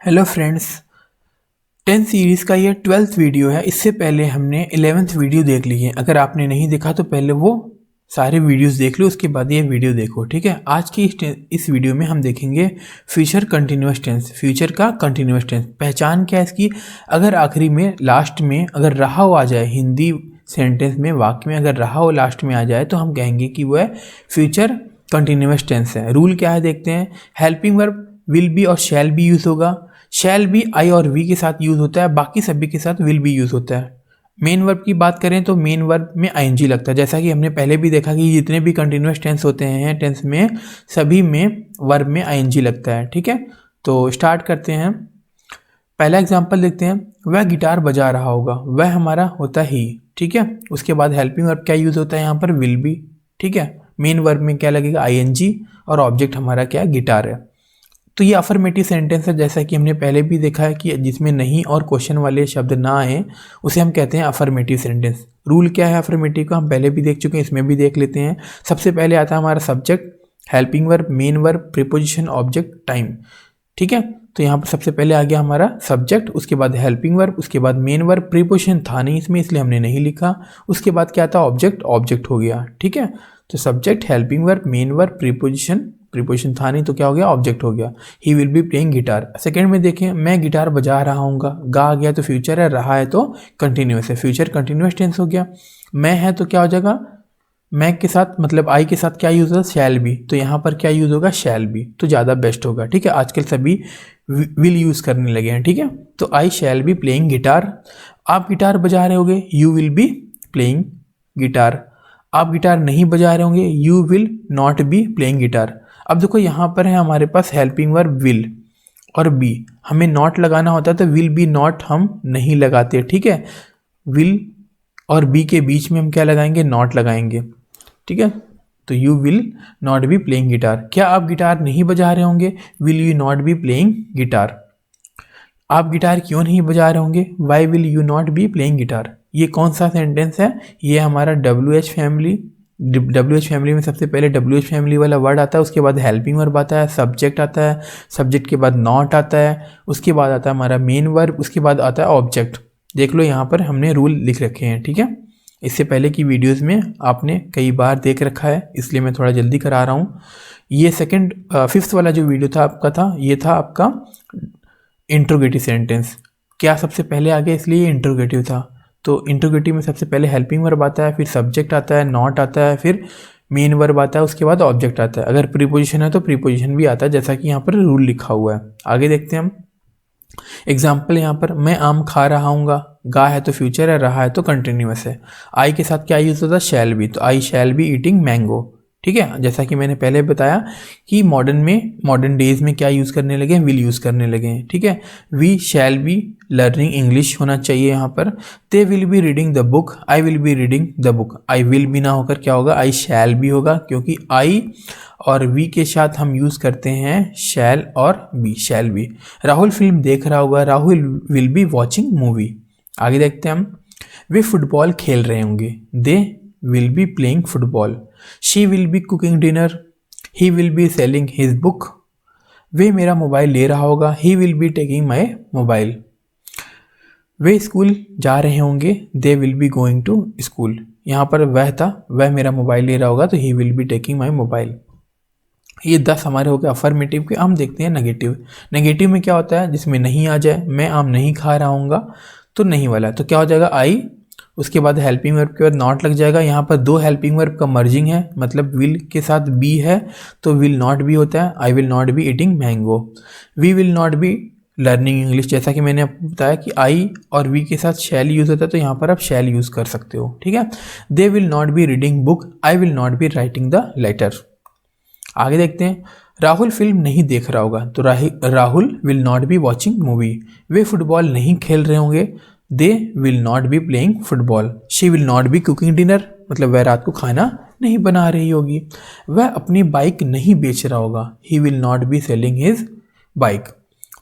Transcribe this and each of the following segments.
Hello friends, 10 series का ये 12th video है। इससे पहले हमने 11th वीडियो देख ली है। अगर आपने नहीं देखा तो पहले वो सारे वीडियोस देख लो, उसके बाद ये वीडियो देखो, ठीक है। आज की इस वीडियो में हम देखेंगे फ्यूचर कंटिन्यूअस टेंस। फ्यूचर का कंटिन्यूअस टेंस पहचान क्या है इसकी? अगर आखिरी में लास्ट में अगर रहा हो आ जाए, हिंदी सेंटेंस में वाक्य में अगर रहा हो लास्ट में आ जाए तो हम कहेंगे कि वो है फ्यूचर कंटिन्यूअस टेंस है। रूल क्या है देखते हैं। हेल्पिंग वर्ब विल बी और शैल बी यूज़ होगा। शैल बी आई और वी के साथ यूज़ होता है, बाकी सभी के साथ विल बी यूज़ होता है। मेन वर्ब की बात करें तो मेन वर्ब में आईएनजी लगता है, जैसा कि हमने पहले भी देखा कि जितने भी कंटिन्यूअस टेंस होते हैं टेंस में, सभी में वर्ब में आईएनजी लगता है, ठीक है। तो स्टार्ट करते हैं। पहला एग्जांपल देखते हैं। वह गिटार बजा रहा होगा। वह हमारा होता ही, ठीक है। उसके बाद हेल्पिंग वर्ब क्या यूज़ होता है यहाँ पर? विल बी, ठीक है। मेन वर्ब में क्या लगेगा? आईएनजी, और ऑब्जेक्ट हमारा क्या है? गिटार है। तो ये अफर्मेटिव सेंटेंस है, जैसा कि हमने पहले भी देखा है कि जिसमें नहीं और क्वेश्चन वाले शब्द ना आए उसे हम कहते हैं अफर्मेटिव सेंटेंस। रूल क्या है अफर्मेटिव का? हम पहले भी देख चुके हैं, इसमें भी देख लेते हैं। सबसे पहले आता है हमारा subject, helping verb, main verb, preposition, object, time, ठीक है। तो यहाँ पर सबसे पहले आ गया हमारा सब्जेक्ट, उसके बाद हेल्पिंग वर्ब, उसके बाद मेन वर्ब। प्रीपोजिशन था नहीं इसमें इसलिए हमने नहीं लिखा। उसके बाद क्या था? ऑब्जेक्ट, ऑब्जेक्ट हो गया, ठीक है। तो subject, helping verb, main verb, preposition था नहीं तो क्या हो गया? ऑब्जेक्ट हो गया। ही will be playing guitar. Second में देखें, मैं गिटार बजा रहा हूँगा। गा आ गया तो फ्यूचर है, रहा है तो कंटिन्यूअस है। फ्यूचर कंटिन्यूअस टेंस हो गया। मैं है तो क्या हो जाएगा? मैं के साथ मतलब आई के साथ क्या यूज़ होगा? Shall be. तो यहाँ पर क्या यूज़ होगा? शैल बी, तो ज़्यादा बेस्ट होगा, ठीक है। आजकल सभी विल यूज़ करने लगे हैं, ठीक है। तो आई शैल बी प्लेइंग गिटार। आप गिटार बजा रहे होगे, you will be playing guitar. आप गिटार नहीं बजा रहे होंगे, you will not be playing guitar. अब देखो यहाँ पर है हमारे पास हेल्पिंग वर्ब विल और बी, हमें नॉट लगाना होता है तो विल बी नॉट हम नहीं लगाते, ठीक है। विल और बी के बीच में हम क्या लगाएंगे? नॉट लगाएंगे, ठीक है। तो you will not be playing guitar. क्या आप गिटार नहीं बजा रहे होंगे? Will you not be playing guitar. आप गिटार क्यों नहीं बजा रहे होंगे? Why will you not be playing guitar. ये कौन सा सेंटेंस है? ये हमारा WH फैमिली। WH फैमिली में सबसे पहले WH फैमिली वाला वर्ड आता है, उसके बाद हेल्पिंग वर्ब आता है, सब्जेक्ट आता है, सब्जेक्ट के बाद नॉट आता है, उसके बाद आता है हमारा मेन वर्ब, उसके बाद आता है ऑब्जेक्ट। देख लो यहाँ पर हमने रूल लिख रखे हैं, ठीक है। इससे पहले की वीडियोज़ में आपने कई बार देख रखा है, इसलिए मैं थोड़ा जल्दी करा रहा हूँ। ये फिफ्थ वाला जो वीडियो था आपका ये था आपका इंट्रोगेटिव सेंटेंस। क्या सबसे पहले आ गया? इसलिए ये इंट्रोगेटिव था। तो इंट्रोगेटिव में सबसे पहले हेल्पिंग वर्ब आता है, फिर सब्जेक्ट आता है, नॉट आता है, फिर मेन वर्ब आता है, उसके बाद ऑब्जेक्ट आता है। अगर प्रीपोजिशन है तो प्रीपोजिशन भी आता है, जैसा कि यहाँ पर रूल लिखा हुआ है। आगे देखते हैं हम एग्जाम्पल। यहाँ पर मैं आम खा रहा हूँगा। गा है तो फ्यूचर है, रहा है तो कंटिन्यूअस है। आई के साथ क्या यूज़ होता है? Shall be. तो आई शैल बी ईटिंग मैंगो, ठीक है। जैसा कि मैंने पहले बताया कि मॉडर्न डेज में क्या यूज़ करने लगे हैं? विल यूज़ करने लगे हैं, ठीक है। We shall be learning English होना चाहिए यहाँ पर। They will be reading the book. I will be reading the book. I will be ना होकर क्या होगा? आई शैल बी होगा, क्योंकि आई और वी के साथ हम यूज़ करते हैं शैल और be, shall be. Rahul film देख रहा होगा। Rahul will be watching movie. आगे देखते हैं हम। वे फुटबॉल खेल रहे होंगे। They will be playing football. She will be cooking dinner. He will be selling his book. वे मेरा मोबाइल ले रहा होगा। He will be taking my mobile. वे स्कूल जा रहे होंगे। They will be going to school. यहाँ पर वह था, वह मेरा मोबाइल ले रहा होगा, तो ही will be taking my mobile. ये 10 हमारे हो गए अफर्मेटिव के। हम देखते हैं नेगेटिव। नेगेटिव में क्या होता है? जिसमें नहीं आ जाए, मैं आम नहीं खा रहा हूँगा तो नहीं वाला, तो क्या हो जाएगा? आई, उसके बाद हेल्पिंग वर्ब के बाद नॉट लग जाएगा। यहाँ पर दो हेल्पिंग वर्ब का मर्जिंग है, मतलब विल के साथ बी है तो विल नॉट बी होता है। I will not be eating mango. We will not be learning English. जैसा कि मैंने आपको बताया कि आई और वी के साथ शैल यूज़ होता है, तो यहाँ पर आप शैल यूज़ कर सकते हो, ठीक है। They will not be reading book. I will not be writing the letter. आगे देखते हैं। राहुल फिल्म नहीं देख रहा होगा, तो Rahul will not be watching movie. वे फुटबॉल नहीं खेल रहे होंगे। They will not be playing football. She will not B cooking dinner, मतलब वह रात को खाना नहीं बना रही होगी। वह अपनी बाइक नहीं बेच रहा होगा। He will not B selling his bike.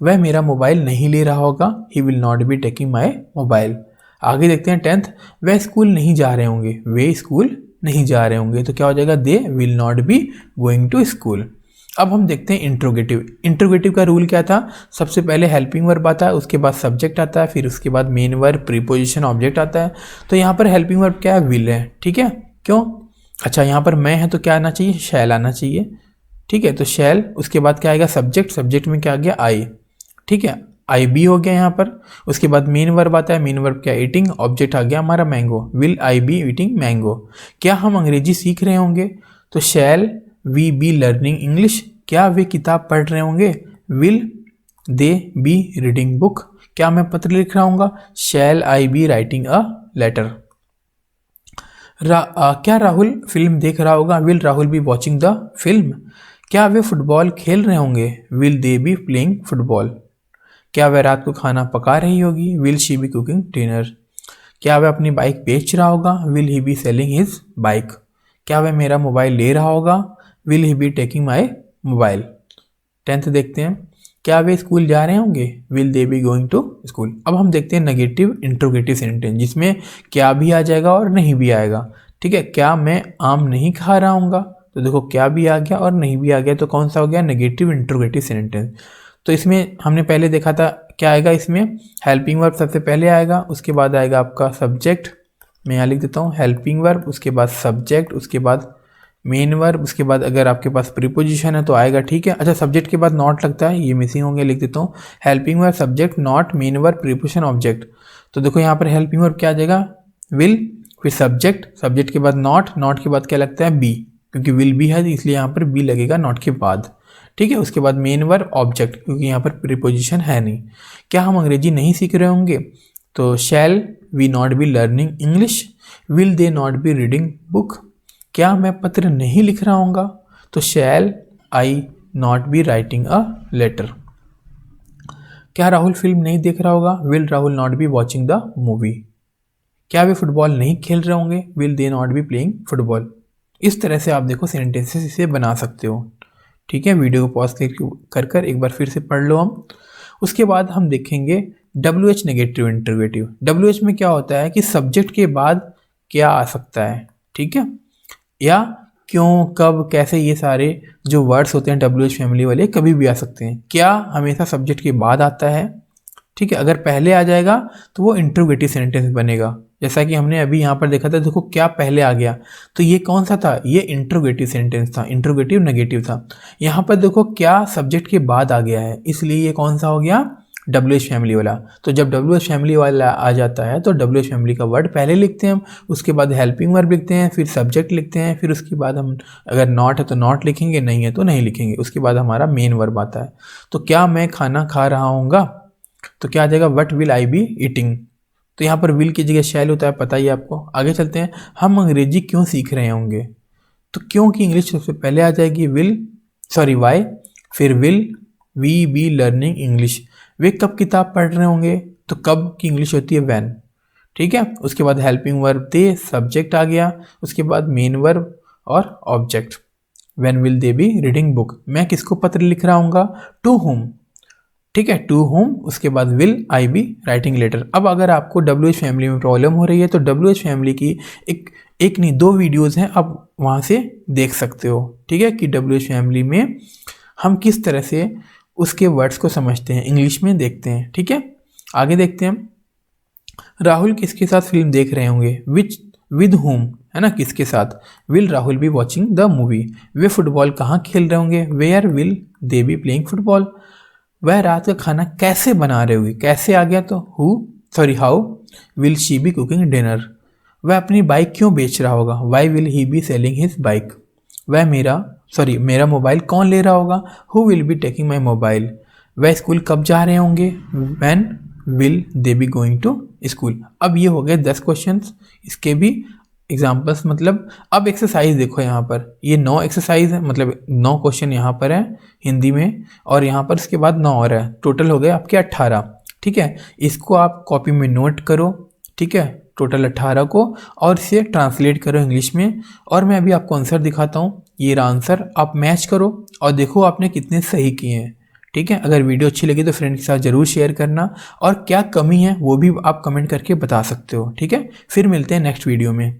वह मेरा मोबाइल नहीं ले रहा होगा। He will not B taking my mobile. आगे देखते हैं 10th। वह स्कूल नहीं जा रहे होंगे। वे स्कूल नहीं जा रहे होंगे, तो क्या हो जाएगा, they will not be going to school. अब हम देखते हैं इंट्रोगेटिव। इंट्रोगेटिव का रूल क्या था, सबसे पहले हेल्पिंग वर्ब आता है, उसके बाद सब्जेक्ट आता है, फिर उसके बाद मेन वर्ब, प्रीपोजिशन, ऑब्जेक्ट आता है। तो यहाँ पर हेल्पिंग वर्ब क्या है, विल है, ठीक है। क्यों, अच्छा यहाँ पर मैं है तो क्या आना चाहिए, शैल आना चाहिए, ठीक है। तो शैल, उसके बाद क्या आएगा, सब्जेक्ट, सब्जेक्ट में क्या आ गया, आई, ठीक है, आई बी हो गया यहाँ पर। उसके बाद मेन वर्ब आता है, मेन वर्ब क्या, ईटिंग, ऑब्जेक्ट आ गया हमारा mango, will I be eating mango. क्या हम अंग्रेजी सीख रहे होंगे, तो shall we be learning English, क्या वे किताब पढ़ रहे होंगे, will they be reading book. क्या मैं पत्र लिख रहा हूँगा, shall I be writing a letter. क्या राहुल फिल्म देख रहा होगा, will Rahul be watching the film. क्या वे फुटबॉल खेल रहे होंगे, will they be playing football. क्या वह रात को खाना पका रही होगी, will she be cooking dinner. क्या वह अपनी बाइक बेच रहा होगा, will he be selling his bike. क्या वह मेरा मोबाइल ले रहा होगा, will he be taking my mobile. 10th देखते हैं, क्या वे स्कूल जा रहे होंगे, will they be going to school. अब हम देखते हैं नेगेटिव इंट्रोगेटिव सेंटेंस, जिसमें क्या भी आ जाएगा और नहीं भी आएगा, ठीक है। क्या मैं आम नहीं खा रहा हूँगा, तो देखो क्या भी आ गया और नहीं भी आ गया, तो कौन सा हो गया, नेगेटिव इंट्रोगेटिव सेंटेंस। तो इसमें हमने पहले देखा था क्या आएगा, इसमें हेल्पिंग वर्ब सबसे पहले आएगा, उसके बाद आएगा आपका सब्जेक्ट, मैं यहाँ लिख देता हूँ हेल्पिंग वर्ब, उसके बाद सब्जेक्ट, उसके बाद मेन वर्ब, उसके बाद अगर आपके पास प्रीपोजिशन है तो आएगा, ठीक है। अच्छा सब्जेक्ट के बाद नॉट लगता है, ये मिसिंग होंगे, लिख देता हूँ helping verb, subject, not, main verb, preposition, object. तो देखो यहाँ पर हेल्पिंग वर्ब क्या आ जाएगा, विल, फिर सब्जेक्ट, सब्जेक्ट के बाद नॉट, नॉट के बाद क्या लगता है, बी, क्योंकि विल बी है इसलिए यहाँ पर बी लगेगा नॉट के बाद, ठीक है। उसके बाद मेन वर्ब, ऑब्जेक्ट, क्योंकि यहाँ पर प्रीपोजिशन है नहीं। क्या हम अंग्रेजी नहीं सीख रहे होंगे, तो shall we not be learning English, will they not be reading book. क्या मैं पत्र नहीं लिख रहा हूँगा, तो shall I not be writing a letter. क्या राहुल फिल्म नहीं देख रहा होगा, will Rahul not be watching the movie. क्या वे फुटबॉल नहीं खेल रहे होंगे, will they not be playing football. इस तरह से आप देखो सेंटेंसेस इसे बना सकते हो, ठीक है। वीडियो को पॉज कर एक बार फिर से पढ़ लो हम। उसके बाद हम देखेंगे WH नेगेटिव इंटरोगेटिव। WH में क्या होता है कि सब्जेक्ट के बाद क्या आ सकता है, ठीक है, या क्यों, कब, कैसे, ये सारे जो वर्ड्स होते हैं WH फैमिली वाले कभी भी आ सकते हैं। क्या हमेशा सब्जेक्ट के बाद आता है, ठीक है। अगर पहले आ जाएगा तो वो इंट्रोगेटिव सेंटेंस बनेगा, जैसा कि हमने अभी यहाँ पर देखा था, देखो क्या पहले आ गया, तो ये कौन सा था, ये इंट्रोगेटिव सेंटेंस था, इंट्रोगेटिव नेगेटिव था। यहाँ पर देखो क्या सब्जेक्ट के बाद आ गया है, इसलिए ये कौन सा हो गया, WH फैमिली वाला। तो जब WH फैमिली वाला आ जाता है तो WH फैमिली का वर्ड पहले लिखते हैं हम, उसके बाद हेल्पिंग वर्ब लिखते हैं, फिर सब्जेक्ट लिखते हैं, फिर उसके बाद हम अगर नॉट है तो नॉट लिखेंगे, नहीं है तो नहीं लिखेंगे, उसके बाद हमारा मेन वर्ब आता है। तो क्या मैं खाना खा रहा हूँगा, तो क्या आ जाएगा, what will I be eating. तो यहाँ पर विल की जगह शैल होता है, पता ही आपको। आगे चलते हैं, हम अंग्रेजी क्यों सीख रहे होंगे, तो क्यों की इंग्लिश सबसे पहले आ जाएगी, वाई, फिर will we be learning English. वे कब किताब पढ़ रहे होंगे, तो कब की इंग्लिश होती है, व्हेन, ठीक है। उसके बाद हेल्पिंग वर्ब दे, सब्जेक्ट आ गया, उसके बाद मेन वर्ब और object, when will they be reading book. मैं किसको पत्र लिख रहा हूँगा, टू हुम, ठीक है, टू होम, उसके बाद will I be writing letter. अब अगर आपको WH फैमिली में प्रॉब्लम हो रही है तो WH फैमिली की एक नहीं 2 वीडियोस हैं, आप वहाँ से देख सकते हो, ठीक है, कि WH फैमिली में हम किस तरह से उसके वर्ड्स को समझते हैं, इंग्लिश में देखते हैं, ठीक है। आगे देखते हैं, राहुल किसके साथ फिल्म देख रहे होंगे, विद होम, है ना, किसके साथ, will Rahul be watching the movie. वे फुटबॉल कहाँ खेल रहे होंगे, where will they be playing football. वह रात का खाना कैसे बना रहे होगी, कैसे आ गया तो how will she be cooking dinner. वह अपनी बाइक क्यों बेच रहा होगा, why will he be selling his bike. वह मेरा मोबाइल कौन ले रहा होगा, who will be taking my mobile. वह स्कूल कब जा रहे होंगे, when will they be going to school. अब ये हो गए 10 क्वेश्चंस, इसके भी एग्जाम्पल्स, मतलब अब एक्सरसाइज देखो यहाँ पर, ये 9 एक्सरसाइज है, मतलब 9 क्वेश्चन यहाँ पर है हिंदी में, और यहाँ पर इसके बाद 9 और है, टोटल हो गए आपके 18, ठीक है। इसको आप कॉपी में नोट करो, ठीक है, टोटल 18 को, और इसे ट्रांसलेट करो इंग्लिश में। और मैं अभी आपको आंसर दिखाता हूँ, ये आंसर आप मैच करो और देखो आपने कितने सही किए हैं, ठीक है। अगर वीडियो अच्छी लगी तो फ्रेंड के साथ ज़रूर शेयर करना, और क्या कमी है वो भी आप कमेंट करके बता सकते हो, ठीक है। फिर मिलते हैं नेक्स्ट वीडियो में।